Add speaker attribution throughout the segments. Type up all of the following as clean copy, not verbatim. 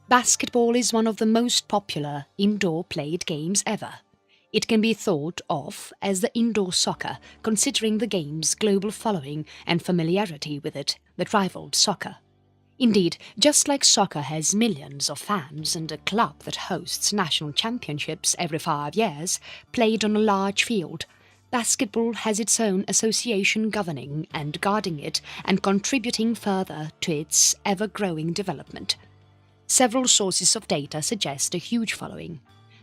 Speaker 1: Basketball is one of the most popular indoor played games ever. It can be thought of as the indoor soccer, considering the game's global following and familiarity with it that rivaled soccer. Indeed, just like soccer has millions of fans and a club that hosts national championships every 5 years, played on a large field, basketball has its own association governing and guarding it and contributing further to its ever-growing development. Several sources of data suggest a huge following.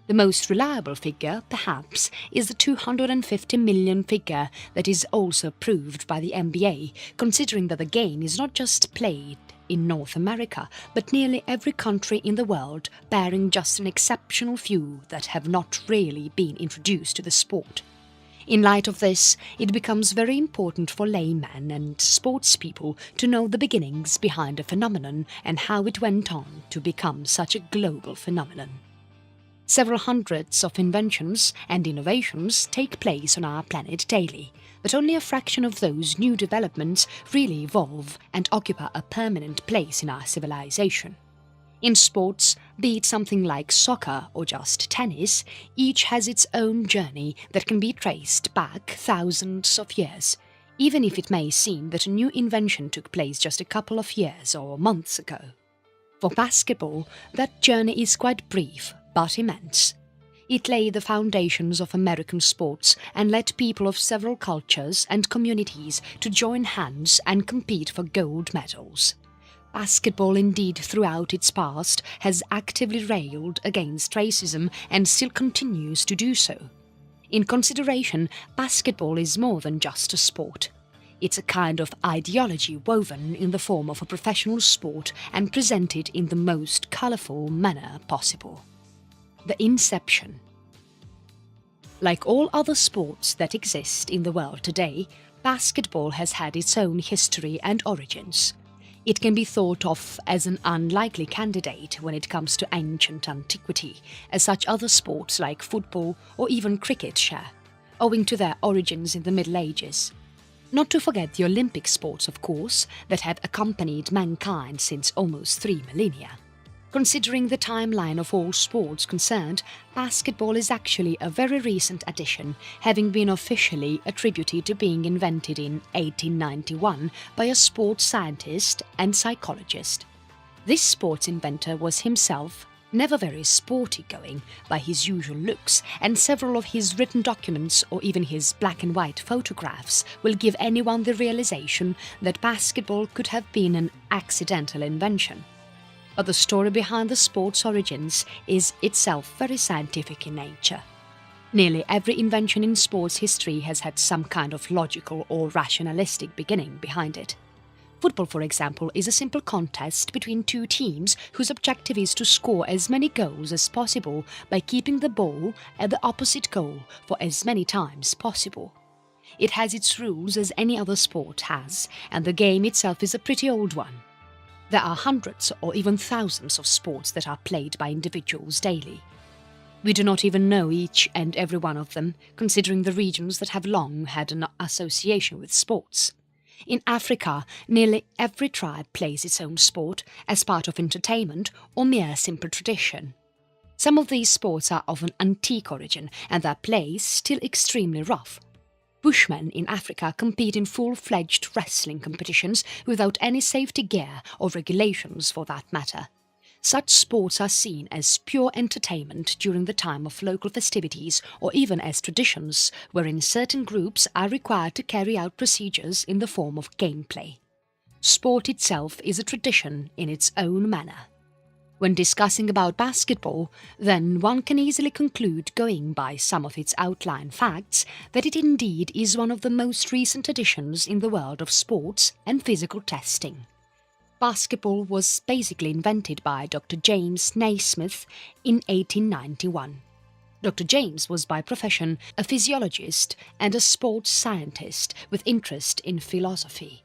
Speaker 1: The most reliable figure, perhaps, is the 250 million figure that is also proved by the NBA, considering that the game is not just played in North America, but nearly every country in the world, barring just an exceptional few that have not really been introduced to the sport. In light of this, it becomes very important for laymen and sports people to know the beginnings behind a phenomenon and how it went on to become such a global phenomenon. Several hundreds of inventions and innovations take place on our planet daily, but only a fraction of those new developments really evolve and occupy a permanent place in our civilization. In sports, be it something like soccer or just tennis, each has its own journey that can be traced back thousands of years, even if it may seem that a new invention took place just a couple of years or months ago. For basketball, that journey is quite brief but immense. It laid the foundations of American sports and led people of several cultures and communities to join hands and compete for gold medals. Basketball indeed throughout its past has actively railed against racism and still continues to do so. In consideration, basketball is more than just a sport. It's a kind of ideology woven in the form of a professional sport and presented in the most colourful manner possible. The Inception. Like all other sports that exist in the world today, basketball has had its own history and origins. It can be thought of as an unlikely candidate when it comes to ancient antiquity, as such other sports like football or even cricket share, owing to their origins in the Middle Ages. Not to forget the Olympic sports, of course, that have accompanied mankind since almost 3 millennia. Considering the timeline of all sports concerned, basketball is actually a very recent addition, having been officially attributed to being invented in 1891 by a sports scientist and psychologist. This sports inventor was himself never very sporty-going by his usual looks, and several of his written documents or even his black and white photographs will give anyone the realization that basketball could have been an accidental invention. But the story behind the sport's origins is itself very scientific in nature. Nearly every invention in sports history has had some kind of logical or rationalistic beginning behind it. Football, for example, is a simple contest between two teams whose objective is to score as many goals as possible by keeping the ball at the opposite goal for as many times possible. It has its rules as any other sport has, and the game itself is a pretty old one. There are hundreds or even thousands of sports that are played by individuals daily. We do not even know each and every one of them, considering the regions that have long had an association with sports. In Africa, nearly every tribe plays its own sport as part of entertainment or mere simple tradition. Some of these sports are of an antique origin and their play is still extremely rough. Bushmen in Africa compete in full-fledged wrestling competitions without any safety gear or regulations for that matter. Such sports are seen as pure entertainment during the time of local festivities or even as traditions wherein certain groups are required to carry out procedures in the form of gameplay. Sport itself is a tradition in its own manner. When discussing about basketball, then one can easily conclude, going by some of its outline facts, that it indeed is one of the most recent additions in the world of sports and physical testing. Basketball was basically invented by Dr. James Naismith in 1891. Dr. James was by profession a physiologist and a sports scientist with interest in philosophy.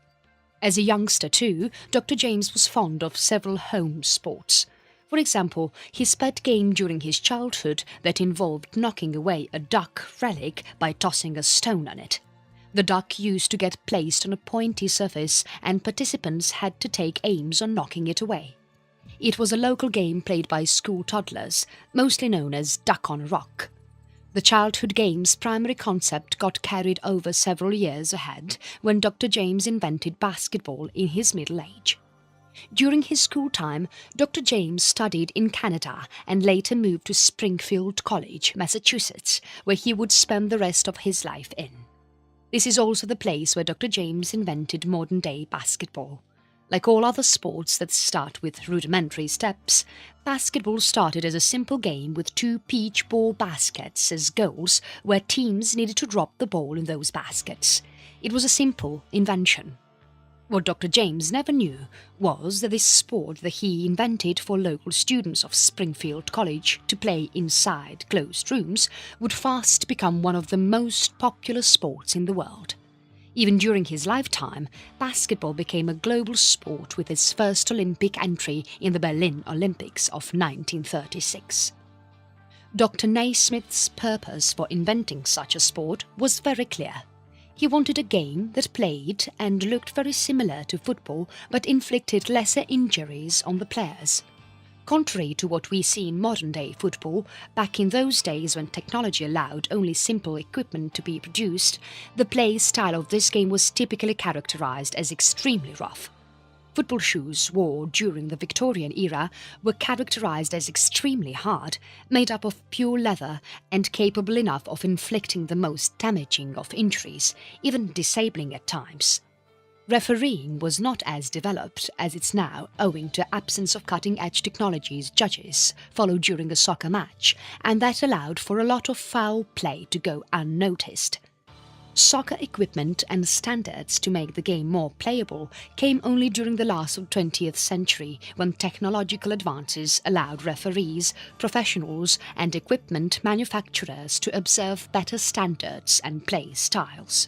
Speaker 1: As a youngster too, Dr. James was fond of several home sports. For example, his pet game during his childhood that involved knocking away a duck relic by tossing a stone on it. The duck used to get placed on a pointy surface and participants had to take aims on knocking it away. It was a local game played by school toddlers, mostly known as Duck on a Rock. The childhood game's primary concept got carried over several years ahead when Dr. James invented basketball in his middle age. During his school time, Dr. James studied in Canada and later moved to Springfield College, Massachusetts, where he would spend the rest of his life in. This is also the place where Dr. James invented modern-day basketball. Like all other sports that start with rudimentary steps, basketball started as a simple game with 2 peach ball baskets as goals where teams needed to drop the ball in those baskets. It was a simple invention. What Dr. James never knew was that this sport that he invented for local students of Springfield College to play inside closed rooms would fast become one of the most popular sports in the world. Even during his lifetime, basketball became a global sport with its first Olympic entry in the Berlin Olympics of 1936. Dr. Naismith's purpose for inventing such a sport was very clear. He wanted a game that played and looked very similar to football but inflicted lesser injuries on the players. Contrary to what we see in modern-day football, back in those days when technology allowed only simple equipment to be produced, the play style of this game was typically characterized as extremely rough. Football shoes worn during the Victorian era were characterized as extremely hard, made up of pure leather and capable enough of inflicting the most damaging of injuries, even disabling at times. Refereeing was not as developed as it's now owing to absence of cutting-edge technologies judges followed during a soccer match, and that allowed for a lot of foul play to go unnoticed. Soccer equipment and standards to make the game more playable came only during the last of the 20th century when technological advances allowed referees, professionals and equipment manufacturers to observe better standards and play styles.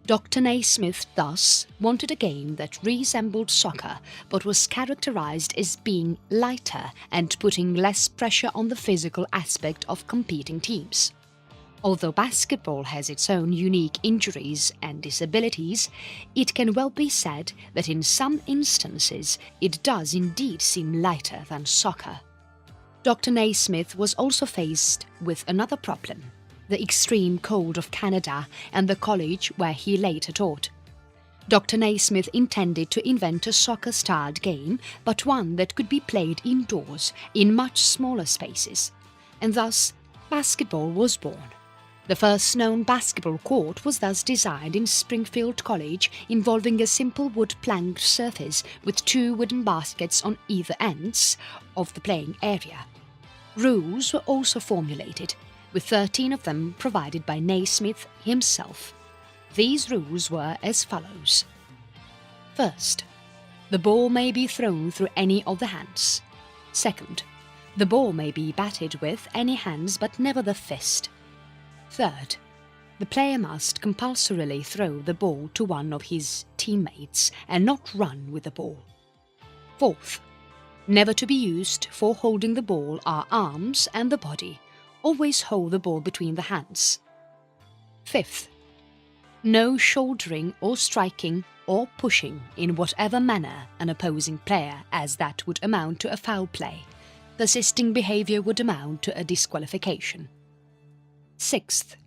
Speaker 1: Dr. Naismith thus wanted a game that resembled soccer but was characterized as being lighter and putting less pressure on the physical aspect of competing teams. Although basketball has its own unique injuries and disabilities, it can well be said that in some instances it does indeed seem lighter than soccer. Dr. Naismith was also faced with another problem: the extreme cold of Canada and the college where he later taught. Dr. Naismith intended to invent a soccer-styled game, but one that could be played indoors in much smaller spaces, and thus basketball was born. The first known basketball court was thus designed in Springfield College, involving a simple wood planked surface with 2 wooden baskets on either ends of the playing area. Rules were also formulated, with 13 of them provided by Naismith himself. These rules were as follows. First, the ball may be thrown through any of the hands. Second, the ball may be batted with any hands but never the fist. Third, the player must compulsorily throw the ball to one of his teammates and not run with the ball. Fourth, never to be used for holding the ball are arms and the body. Always hold the ball between the hands. Fifth, no shouldering or striking or pushing in whatever manner an opposing player, as that would amount to a foul play. Persisting behavior would amount to a disqualification. Sixth,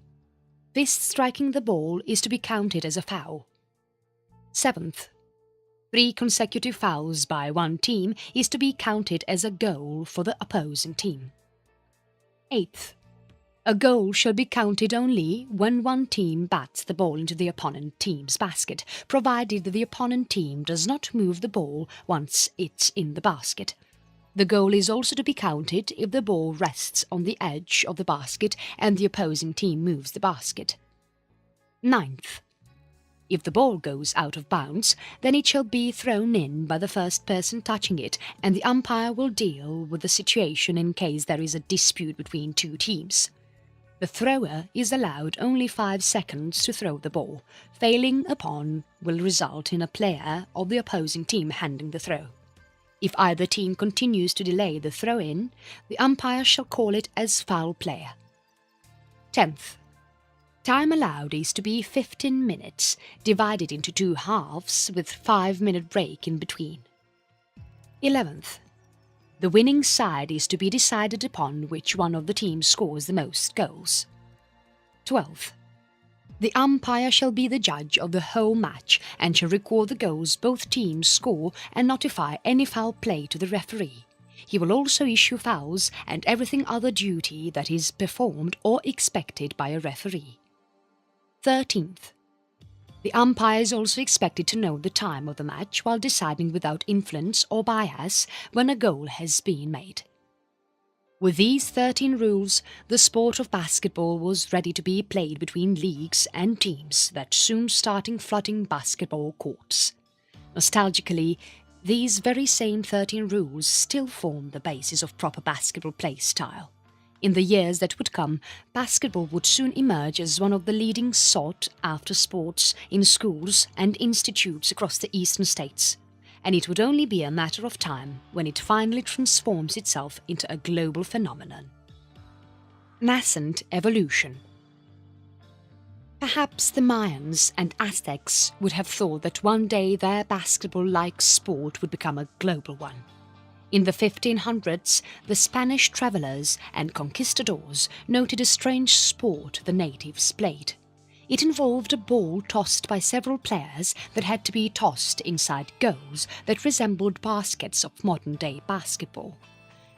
Speaker 1: fist striking the ball is to be counted as a foul. Seventh, 3 consecutive fouls by one team is to be counted as a goal for the opposing team. Eighth, a goal shall be counted only when one team bats the ball into the opponent team's basket, provided that the opponent team does not move the ball once it's in the basket. The goal is also to be counted if the ball rests on the edge of the basket and the opposing team moves the basket. Ninth, if the ball goes out of bounds, then it shall be thrown in by the first person touching it, and the umpire will deal with the situation in case there is a dispute between 2 teams. The thrower is allowed only 5 seconds to throw the ball. Failing upon will result in a player of the opposing team handing the throw. If either team continues to delay the throw-in, the umpire shall call it as foul play. 10th. Time allowed is to be 15 minutes, divided into 2 halves with 5-minute break in between. 11th. The winning side is to be decided upon which one of the teams scores the most goals. 12. The umpire shall be the judge of the whole match and shall record the goals both teams score and notify any foul play to the referee. He will also issue fouls and everything other duty that is performed or expected by a referee. 13th. The umpire is also expected to know the time of the match while deciding without influence or bias when a goal has been made. With these 13 rules, the sport of basketball was ready to be played between leagues and teams that soon starting flooding basketball courts. Nostalgically, these very same 13 rules still form the basis of proper basketball play style. In the years that would come, basketball would soon emerge as one of the leading sought-after sports in schools and institutes across the eastern states, and it would only be a matter of time when it finally transforms itself into a global phenomenon. Nascent evolution. Perhaps the Mayans and Aztecs would have thought that one day their basketball-like sport would become a global one. In the 1500s, the Spanish travelers and conquistadors noted a strange sport the natives played. It involved a ball tossed by several players that had to be tossed inside goals that resembled baskets of modern-day basketball.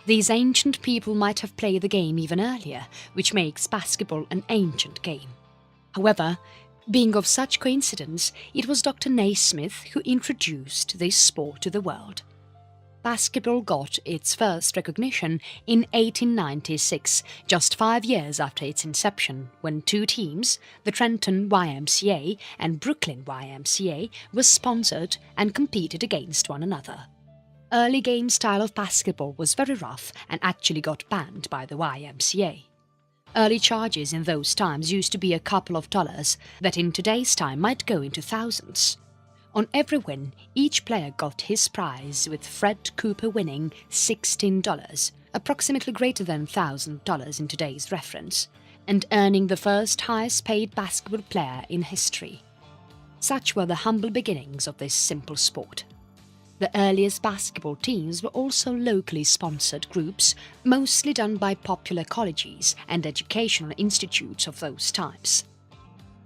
Speaker 1: These ancient people might have played the game even earlier, which makes basketball an ancient game. However, being of such coincidence, it was Dr. Naismith who introduced this sport to the world. Basketball got its first recognition in 1896, just 5 years after its inception, when two teams, the Trenton YMCA and Brooklyn YMCA, were sponsored and competed against one another. Early game style of basketball was very rough and actually got banned by the YMCA. Early charges in those times used to be a couple of dollars that in today's time might go into thousands. On every win, each player got his prize, with Fred Cooper winning $16, approximately greater than $1,000 in today's reference, and earning the first highest-paid basketball player in history. Such were the humble beginnings of this simple sport. The earliest basketball teams were also locally sponsored groups, mostly done by popular colleges and educational institutes of those times.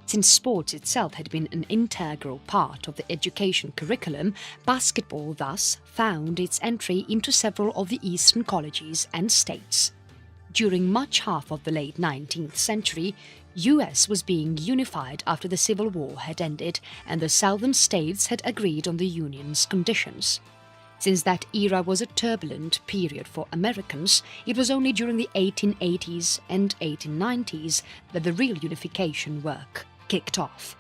Speaker 1: Since sports itself had been an integral part of the education curriculum, basketball thus found its entry into several of the eastern colleges and states. During much half of the late 19th century, US was being unified after the Civil War had ended and the southern states had agreed on the Union's conditions. Since that era was a turbulent period for Americans, it was only during the 1880s and 1890s that the real unification work kicked off.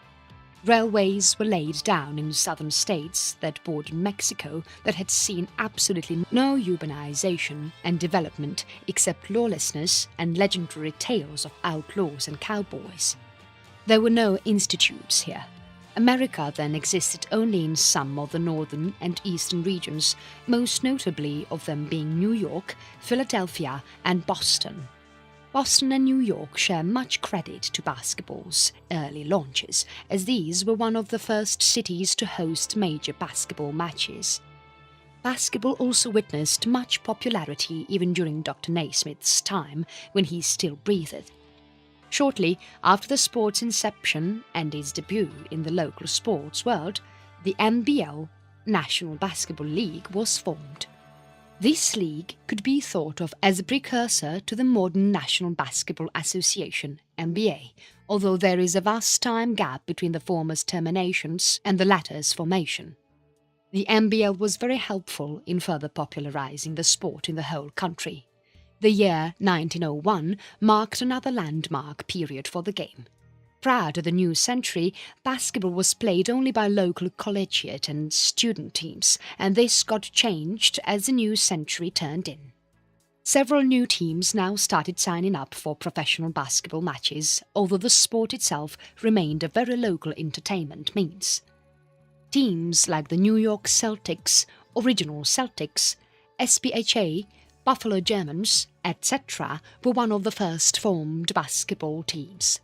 Speaker 1: Railways were laid down in southern states that bordered Mexico that had seen absolutely no urbanization and development except lawlessness and legendary tales of outlaws and cowboys. There were no institutes here. America then existed only in some of the northern and eastern regions, most notably of them being New York, Philadelphia and Boston. Boston and New York share much credit to basketball's early launches, as these were one of the first cities to host major basketball matches. Basketball also witnessed much popularity even during Dr. Naismith's time, when he still breathed. Shortly after the sport's inception and its debut in the local sports world, the NBL, National Basketball League, was formed. This league could be thought of as a precursor to the modern National Basketball Association, NBA, although there is a vast time gap between the former's terminations and the latter's formation. The NBL was very helpful in further popularizing the sport in the whole country. The year 1901 marked another landmark period for the game. Prior to the new century, basketball was played only by local collegiate and student teams, and this got changed as the new century turned in. Several new teams now started signing up for professional basketball matches, although the sport itself remained a very local entertainment means. Teams like the New York Celtics, Original Celtics, SPHA, Buffalo Germans, etc. were one of the first formed basketball teams.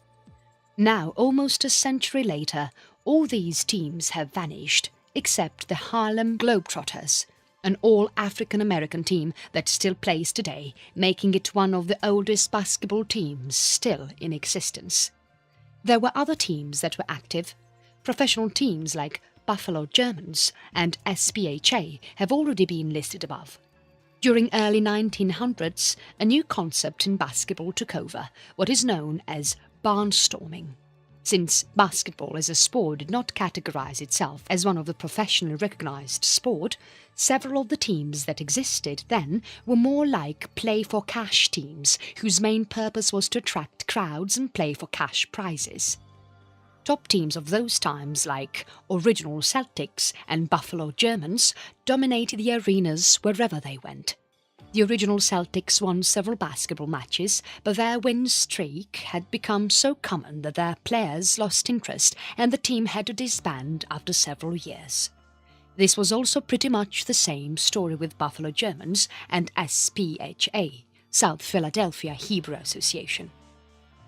Speaker 1: Now, almost a century later, all these teams have vanished, except the Harlem Globetrotters, an all-African-American team that still plays today, making it one of the oldest basketball teams still in existence. There were other teams that were active. Professional teams like Buffalo Germans and SPHA have already been listed above. During early 1900s, a new concept in basketball took over, what is known as barnstorming. Since basketball as a sport did not categorize itself as one of the professionally recognized sport, several of the teams that existed then were more like play-for-cash teams whose main purpose was to attract crowds and play for cash prizes. Top teams of those times like Original Celtics and Buffalo Germans dominated the arenas wherever they went. The Original Celtics won several basketball matches, but their win streak had become so common that their players lost interest and the team had to disband after several years. This was also pretty much the same story with Buffalo Germans and SPHA, South Philadelphia Hebrew Association.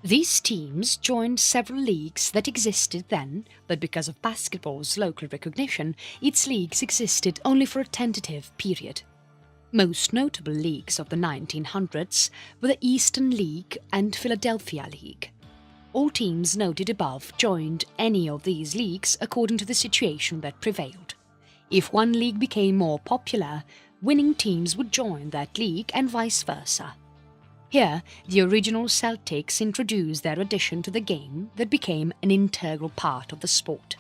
Speaker 1: These teams joined several leagues that existed then, but because of basketball's local recognition, its leagues existed only for a tentative period. Most notable leagues of the 1900s were the Eastern League and Philadelphia League. All teams noted above joined any of these leagues according to the situation that prevailed. If one league became more popular, winning teams would join that league and vice versa. Here, the Original Celtics introduced their addition to the game that became an integral part of the sport.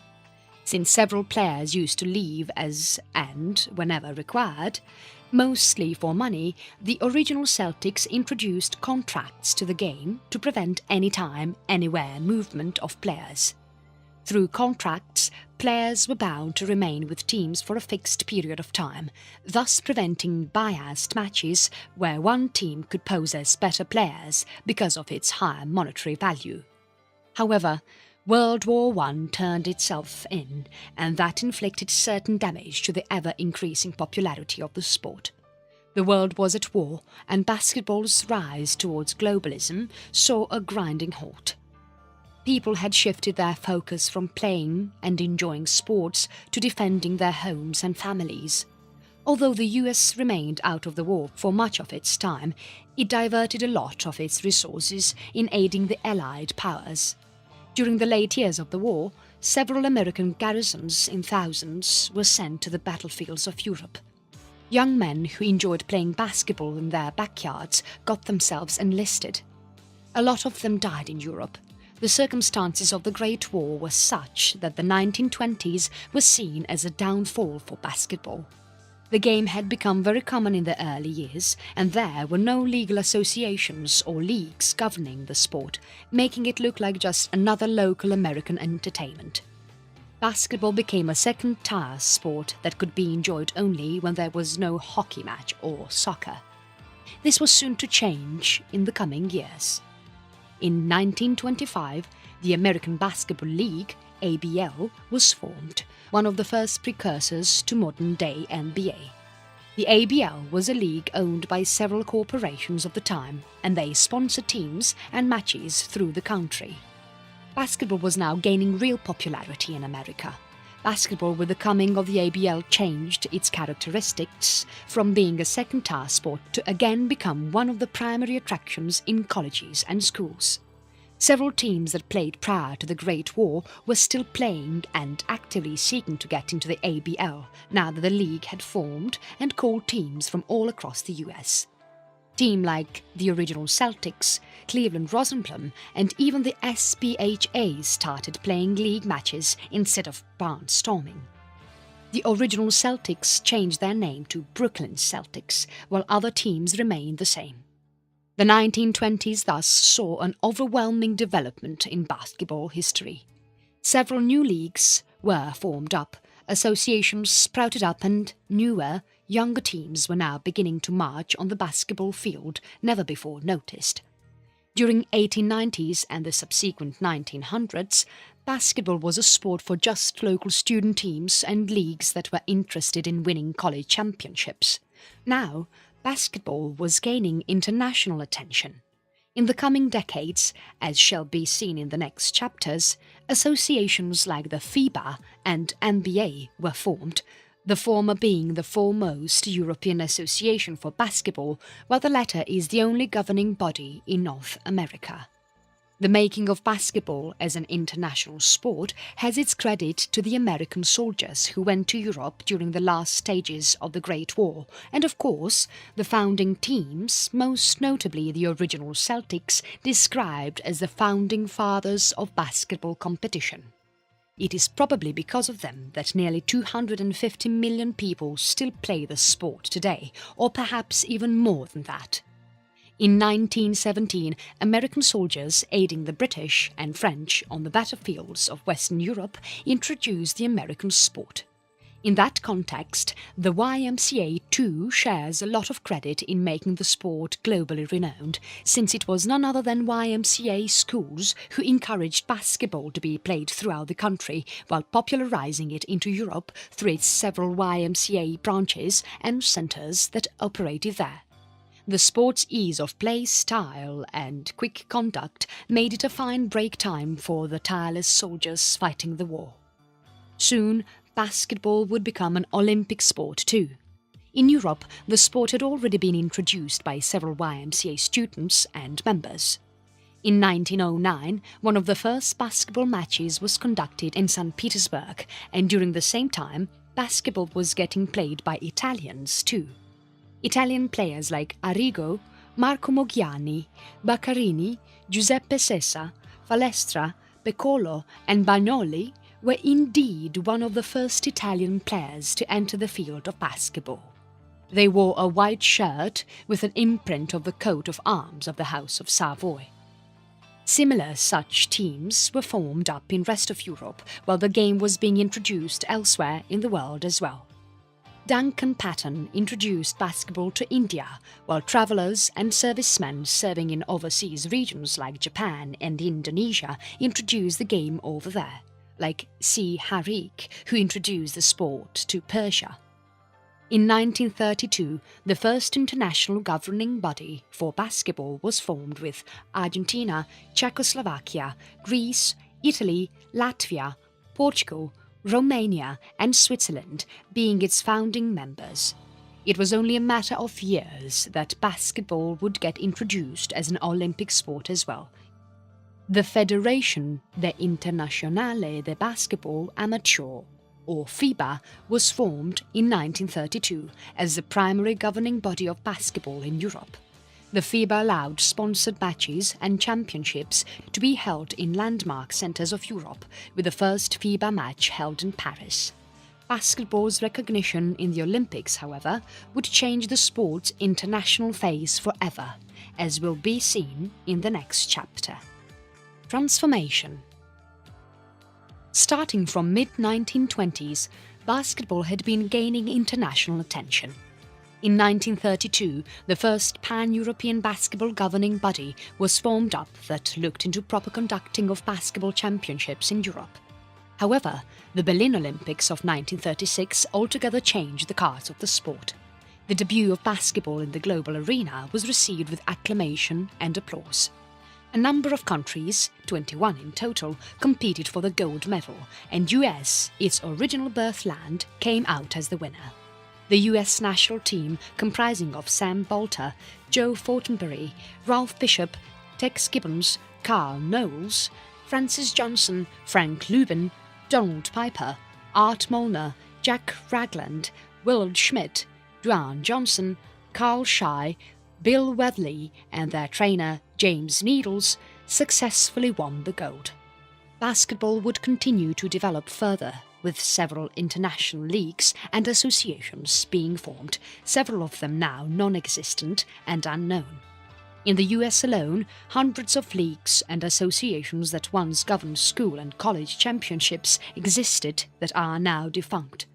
Speaker 1: Since several players used to leave as and whenever required, mostly for money, the Original Celtics introduced contracts to the game to prevent anytime, anywhere movement of players. Through contracts, players were bound to remain with teams for a fixed period of time, thus preventing biased matches where one team could possess better players because of its higher monetary value. However, World War I turned itself in, and that inflicted certain damage to the ever-increasing popularity of the sport. The world was at war, and basketball's rise towards globalism saw a grinding halt. People had shifted their focus from playing and enjoying sports to defending their homes and families. Although the US remained out of the war for much of its time, it diverted a lot of its resources in aiding the Allied powers. During the late years of the war, several American garrisons in thousands were sent to the battlefields of Europe. Young men who enjoyed playing basketball in their backyards got themselves enlisted. A lot of them died in Europe. The circumstances of the Great War were such that the 1920s were seen as a downfall for basketball. The game had become very common in the early years, and there were no legal associations or leagues governing the sport, making it look like just another local American entertainment. Basketball became a second-tier sport that could be enjoyed only when there was no hockey match or soccer. This was soon to change in the coming years. In 1925, the American Basketball League, ABL, was formed, one of the first precursors to modern-day NBA. The ABL was a league owned by several corporations of the time, and they sponsored teams and matches through the country. Basketball was now gaining real popularity in America. Basketball with the coming of the ABL changed its characteristics from being a second-tier sport to again become one of the primary attractions in colleges and schools. Several teams that played prior to the Great War were still playing and actively seeking to get into the ABL now that the league had formed and called teams from all across the US. Teams like the Original Celtics, Cleveland Rosenblum, and even the SPHA started playing league matches instead of barnstorming. The Original Celtics changed their name to Brooklyn Celtics, while other teams remained the same. The 1920s thus saw an overwhelming development in basketball history. Several new leagues were formed up, associations sprouted up, and newer, younger teams were now beginning to march on the basketball field never before noticed. During 1890s and the subsequent 1900s, basketball was a sport for just local student teams and leagues that were interested in winning college championships. Now, basketball was gaining international attention. In the coming decades, as shall be seen in the next chapters, associations like the FIBA and NBA were formed, the former being the foremost European association for basketball, while the latter is the only governing body in North America. The making of basketball as an international sport has its credit to the American soldiers who went to Europe during the last stages of the Great War, and of course, the founding teams, most notably the original Celtics, described as the founding fathers of basketball competition. It is probably because of them that nearly 250 million people still play the sport today, or perhaps even more than that. In 1917, American soldiers aiding the British and French on the battlefields of Western Europe introduced the American sport. In that context, the YMCA too shares a lot of credit in making the sport globally renowned, since it was none other than YMCA schools who encouraged basketball to be played throughout the country while popularizing it into Europe through its several YMCA branches and centers that operated there. The sport's ease of play style and quick conduct made it a fine break time for the tireless soldiers fighting the war. Soon, basketball would become an Olympic sport too. In Europe, the sport had already been introduced by several YMCA students and members. In 1909, one of the first basketball matches was conducted in St. Petersburg, and during the same time, basketball was getting played by Italians too. Italian players like Arrigo, Marco Moggiani, Baccarini, Giuseppe Sessa, Falestra, Peccolo and Bagnoli were indeed one of the first Italian players to enter the field of basketball. They wore a white shirt with an imprint of the coat of arms of the House of Savoy. Similar such teams were formed up in rest of Europe while the game was being introduced elsewhere in the world as well. Duncan Patton introduced basketball to India, while travellers and servicemen serving in overseas regions like Japan and Indonesia introduced the game over there, like C. Harik, who introduced the sport to Persia. In 1932, the first international governing body for basketball was formed with Argentina, Czechoslovakia, Greece, Italy, Latvia, Portugal, Romania and Switzerland being its founding members. It was only a matter of years that basketball would get introduced as an Olympic sport as well. The Federation de Internazionale de Basketball Amateur, or FIBA, was formed in 1932 as the primary governing body of basketball in Europe. The FIBA allowed sponsored matches and championships to be held in landmark centres of Europe, with the first FIBA match held in Paris. Basketball's recognition in the Olympics, however, would change the sport's international face forever, as will be seen in the next chapter. Transformation. Starting from mid-1920s, basketball had been gaining international attention. In 1932, the first pan-European basketball governing body was formed up that looked into proper conducting of basketball championships in Europe. However, the Berlin Olympics of 1936 altogether changed the cards of the sport. The debut of basketball in the global arena was received with acclamation and applause. A number of countries, 21 in total, competed for the gold medal, and US, its original birthland, came out as the winner. The US national team, comprising of Sam Bolter, Joe Fortenberry, Ralph Bishop, Tex Gibbons, Carl Knowles, Francis Johnson, Frank Lubin, Donald Piper, Art Molnar, Jack Ragland, Willard Schmidt, Dwayne Johnson, Carl Shai, Bill Weatherly and their trainer James Needles successfully won the gold. Basketball would continue to develop further, with several international leagues and associations being formed, several of them now non-existent and unknown. In the US alone, hundreds of leagues and associations that once governed school and college championships existed that are now defunct.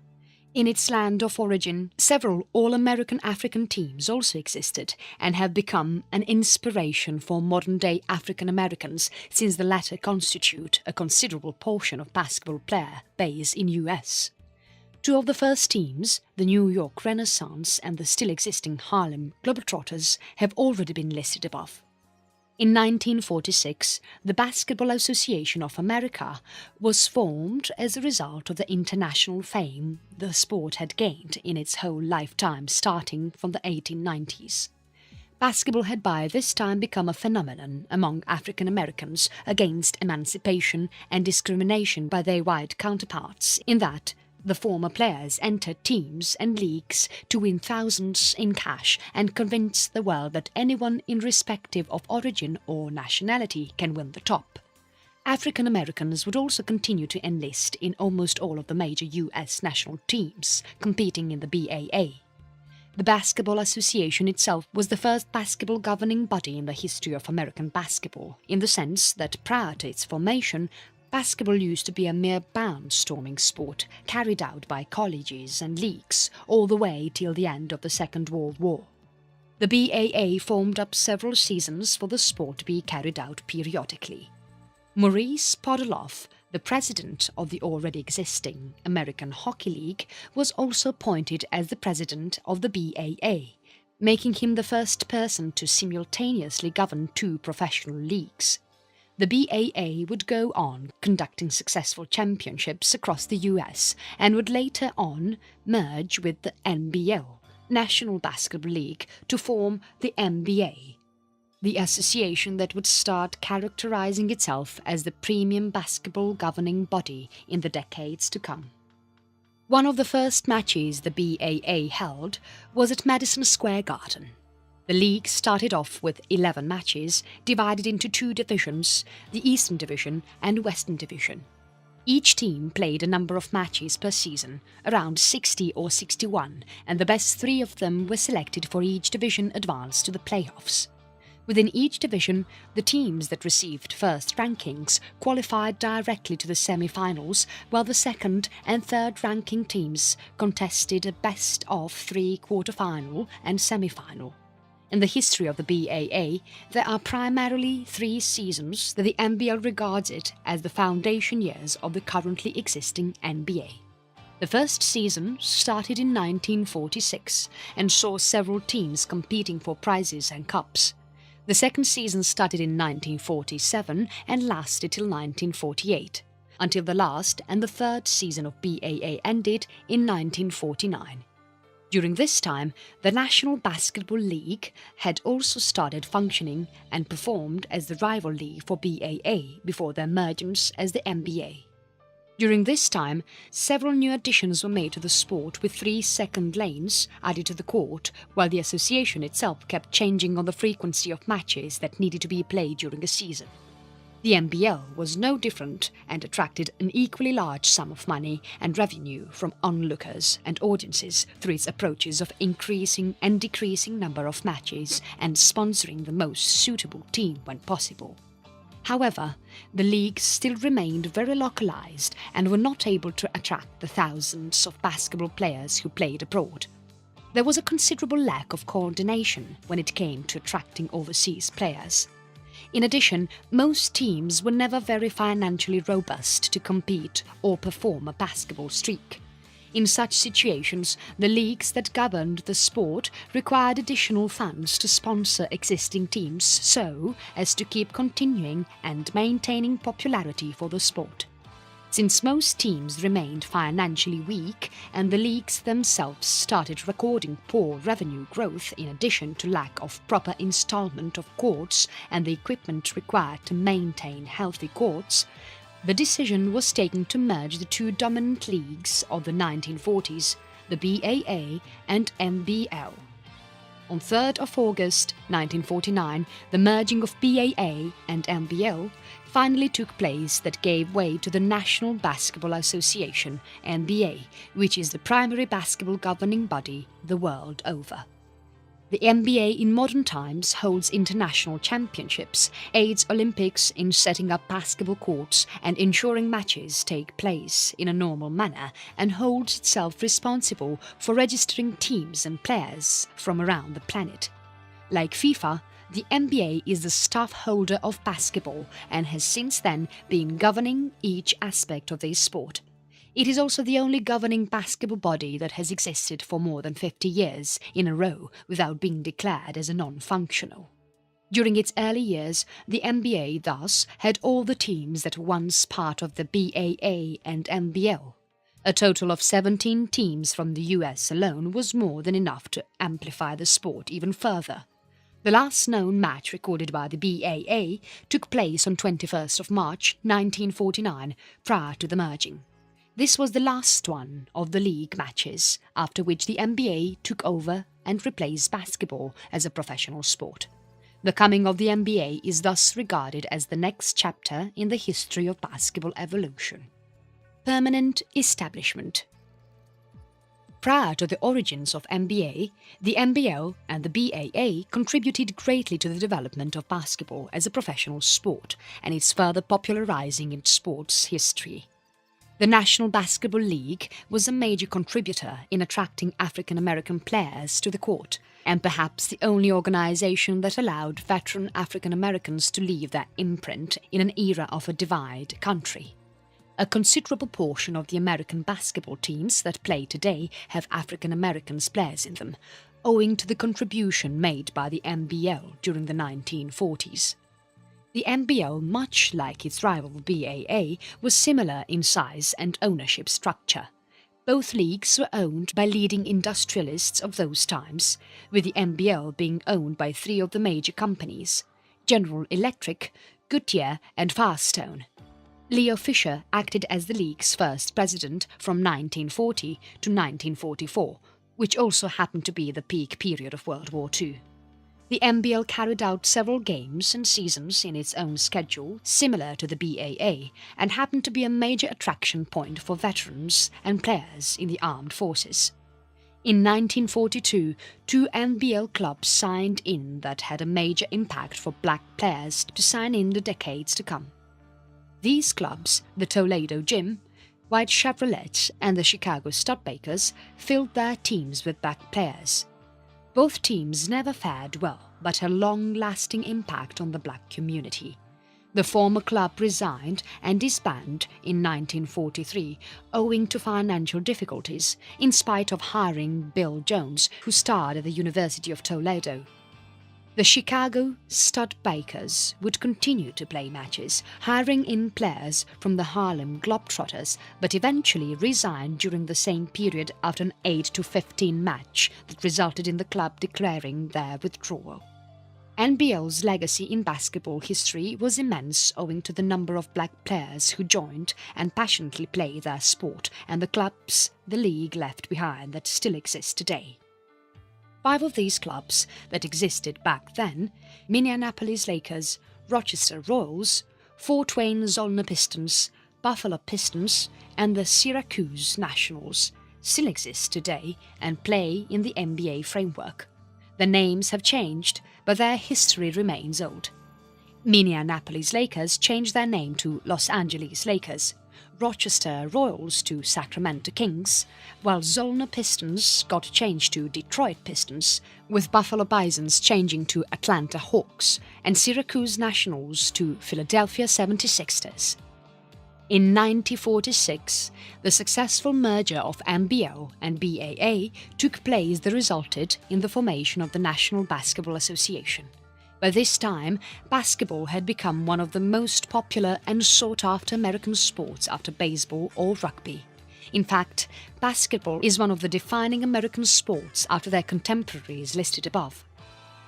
Speaker 1: In its land of origin, several all-American African teams also existed and have become an inspiration for modern-day African Americans, since the latter constitute a considerable portion of basketball player base in US. Two of the first teams, the New York Renaissance and the still existing Harlem Globetrotters, have already been listed above. In 1946, the Basketball Association of America was formed as a result of the international fame the sport had gained in its whole lifetime starting from the 1890s. Basketball had by this time become a phenomenon among African Americans against emancipation and discrimination by their white counterparts, in that the former players entered teams and leagues to win thousands in cash and convince the world that anyone irrespective of origin or nationality can win the top. African Americans would also continue to enlist in almost all of the major US national teams competing in the BAA. The Basketball Association itself was the first basketball governing body in the history of American basketball, in the sense that prior to its formation, basketball used to be a mere barnstorming sport carried out by colleges and leagues all the way till the end of the Second World War. The BAA formed up several seasons for the sport to be carried out periodically. Maurice Podoloff, the president of the already existing American Hockey League, was also appointed as the president of the BAA, making him the first person to simultaneously govern two professional leagues. The BAA would go on conducting successful championships across the US and would later on merge with the NBL, National Basketball League, to form the NBA, the association that would start characterizing itself as the premium basketball governing body in the decades to come. One of the first matches the BAA held was at Madison Square Garden. The league started off with 11 matches, divided into two divisions, the Eastern Division and Western Division. Each team played a number of matches per season, around 60 or 61, and the best three of them were selected for each division advance to the playoffs. Within each division, the teams that received first rankings qualified directly to the semi-finals, while the second and third ranking teams contested a best-of-3 quarter-final and semi-final. In the history of the BAA, there are primarily 3 seasons that the NBL regards it as the foundation years of the currently existing NBA. The first season started in 1946 and saw several teams competing for prizes and cups. The second season started in 1947 and lasted till 1948, until the last and the third season of BAA ended in 1949. During this time, the National Basketball League had also started functioning and performed as the rival league for BAA before their emergence as the NBA. During this time, several new additions were made to the sport, with 3 second lanes added to the court, while the association itself kept changing on the frequency of matches that needed to be played during a season. The NBL was no different and attracted an equally large sum of money and revenue from onlookers and audiences through its approaches of increasing and decreasing number of matches and sponsoring the most suitable team when possible. However, the leagues still remained very localized and were not able to attract the thousands of basketball players who played abroad. There was a considerable lack of coordination when it came to attracting overseas players. In addition, most teams were never very financially robust to compete or perform a basketball streak. In such situations, the leagues that governed the sport required additional funds to sponsor existing teams so as to keep continuing and maintaining popularity for the sport. Since most teams remained financially weak and the leagues themselves started recording poor revenue growth in addition to lack of proper installment of courts and the equipment required to maintain healthy courts, the decision was taken to merge the two dominant leagues of the 1940s, the BAA and NBL. On 3rd of August 1949, the merging of BAA and NBL finally took place that gave way to the National Basketball Association, NBA, which is the primary basketball governing body the world over. The NBA in modern times holds international championships, aids Olympics in setting up basketball courts and ensuring matches take place in a normal manner, and holds itself responsible for registering teams and players from around the planet. Like FIFA, the NBA is the staff holder of basketball and has since then been governing each aspect of this sport. It is also the only governing basketball body that has existed for more than 50 years in a row without being declared as a non-functional. During its early years, the NBA thus had all the teams that were once part of the BAA and NBL. A total of 17 teams from the US alone was more than enough to amplify the sport even further. The last known match recorded by the BAA took place on 21st of March 1949, prior to the merging. This was the last one of the league matches, after which the NBA took over and replaced basketball as a professional sport. The coming of the NBA is thus regarded as the next chapter in the history of basketball evolution. Permanent establishment. Prior to the origins of NBA, the NBL and the BAA contributed greatly to the development of basketball as a professional sport and its further popularizing in sports history. The National Basketball League was a major contributor in attracting African American players to the court, and perhaps the only organization that allowed veteran African Americans to leave their imprint in an era of a divided country. A considerable portion of the American basketball teams that play today have African American players in them, owing to the contribution made by the NBL during the 1940s. The NBL, much like its rival BAA, was similar in size and ownership structure. Both leagues were owned by leading industrialists of those times, with the NBL being owned by three of the major companies: General Electric, Goodyear and Firestone. Leo Fisher acted as the league's first president from 1940 to 1944, which also happened to be the peak period of World War II. The NBL carried out several games and seasons in its own schedule, similar to the BAA, and happened to be a major attraction point for veterans and players in the armed forces. In 1942, two NBL clubs signed in that had a major impact for black players to sign in the decades to come. These clubs, the Toledo Gym, White Chevrolet and the Chicago Studebakers, filled their teams with black players. Both teams never fared well, but had a long-lasting impact on the black community. The former club resigned and disbanded in 1943 owing to financial difficulties, in spite of hiring Bill Jones, who starred at the University of Toledo. The Chicago Studebakers would continue to play matches, hiring in players from the Harlem Globetrotters, but eventually resigned during the same period after an 8-15 match that resulted in the club declaring their withdrawal. NBL's legacy in basketball history was immense owing to the number of black players who joined and passionately played their sport, and the clubs the league left behind that still exist today. 5 of these clubs that existed back then, Minneapolis Lakers, Rochester Royals, Fort Wayne Zollner Pistons, Buffalo Pistons, and the Syracuse Nationals, still exist today and play in the NBA framework. The names have changed, but their history remains old. Minneapolis Lakers changed their name to Los Angeles Lakers, Rochester Royals to Sacramento Kings, while Zollner Pistons got changed to Detroit Pistons, with Buffalo Bisons changing to Atlanta Hawks, and Syracuse Nationals to Philadelphia 76ers. In 1946, the successful merger of NBL and BAA took place that resulted in the formation of the National Basketball Association. By this time, basketball had become one of the most popular and sought-after American sports after baseball or rugby. In fact, basketball is one of the defining American sports after their contemporaries listed above.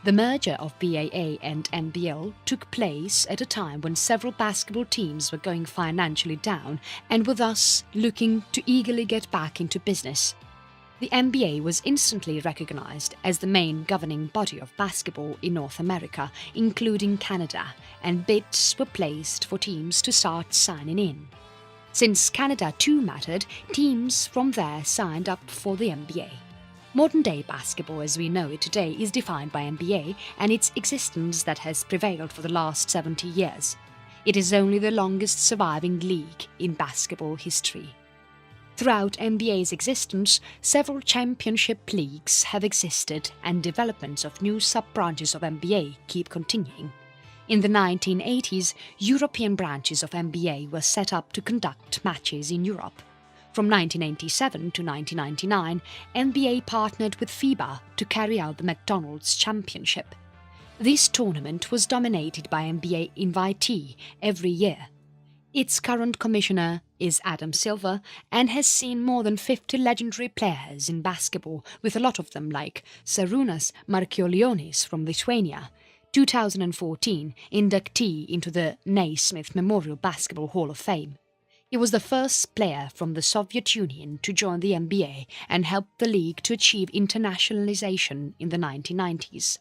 Speaker 1: The merger of BAA and NBL took place at a time when several basketball teams were going financially down and were thus looking to eagerly get back into business. The NBA was instantly recognized as the main governing body of basketball in North America, including Canada, and bids were placed for teams to start signing in. Since Canada too mattered, teams from there signed up for the NBA. Modern-day basketball as we know it today is defined by NBA and its existence that has prevailed for the last 70 years. It is only the longest surviving league in basketball history. Throughout NBA's existence, several championship leagues have existed and developments of new sub-branches of NBA keep continuing. In the 1980s, European branches of NBA were set up to conduct matches in Europe. From 1987 to 1999, NBA partnered with FIBA to carry out the McDonald's Championship. This tournament was dominated by NBA invitee every year. Its current commissioner is Adam Silver and has seen more than 50 legendary players in basketball, with a lot of them like Šarūnas Marčiulionis from Lithuania, 2014 inductee into the Naismith Memorial Basketball Hall of Fame. He was the first player from the Soviet Union to join the NBA and helped the league to achieve internationalization in the 1990s.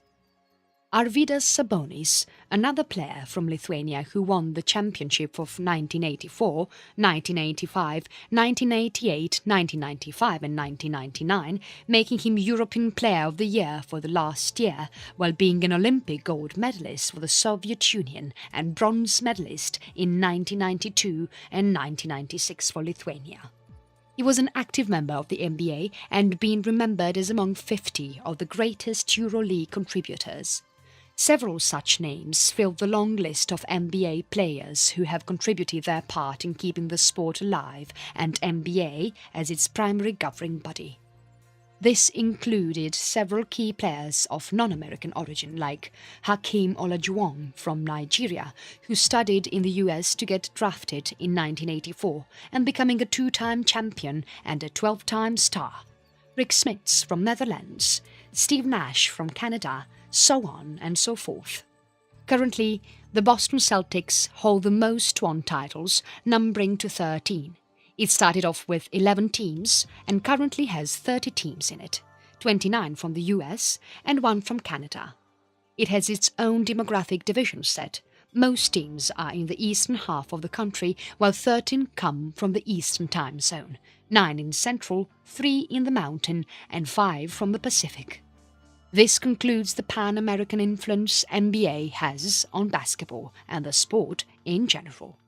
Speaker 1: Arvydas Sabonis, another player from Lithuania who won the championship of 1984, 1985, 1988, 1995 and 1999, making him European Player of the Year for the last year, while being an Olympic gold medalist for the Soviet Union and bronze medalist in 1992 and 1996 for Lithuania. He was an active member of the NBA and been remembered as among 50 of the greatest EuroLeague contributors. Several such names fill the long list of NBA players who have contributed their part in keeping the sport alive and NBA as its primary governing body. This included several key players of non-American origin like Hakeem Olajuwon from Nigeria, who studied in the US to get drafted in 1984 and becoming a two-time champion and a 12-time star, Rick Smits from Netherlands, Steve Nash from Canada, so on and so forth. Currently, the Boston Celtics hold the most won titles, numbering to 13. It started off with 11 teams and currently has 30 teams in it, 29 from the US and 1 from Canada. It has its own demographic division set. Most teams are in the eastern half of the country, while 13 come from the eastern time zone, 9 in central, 3 in the mountain and 5 from the Pacific. This concludes the Pan-American influence NBA has on basketball and the sport in general.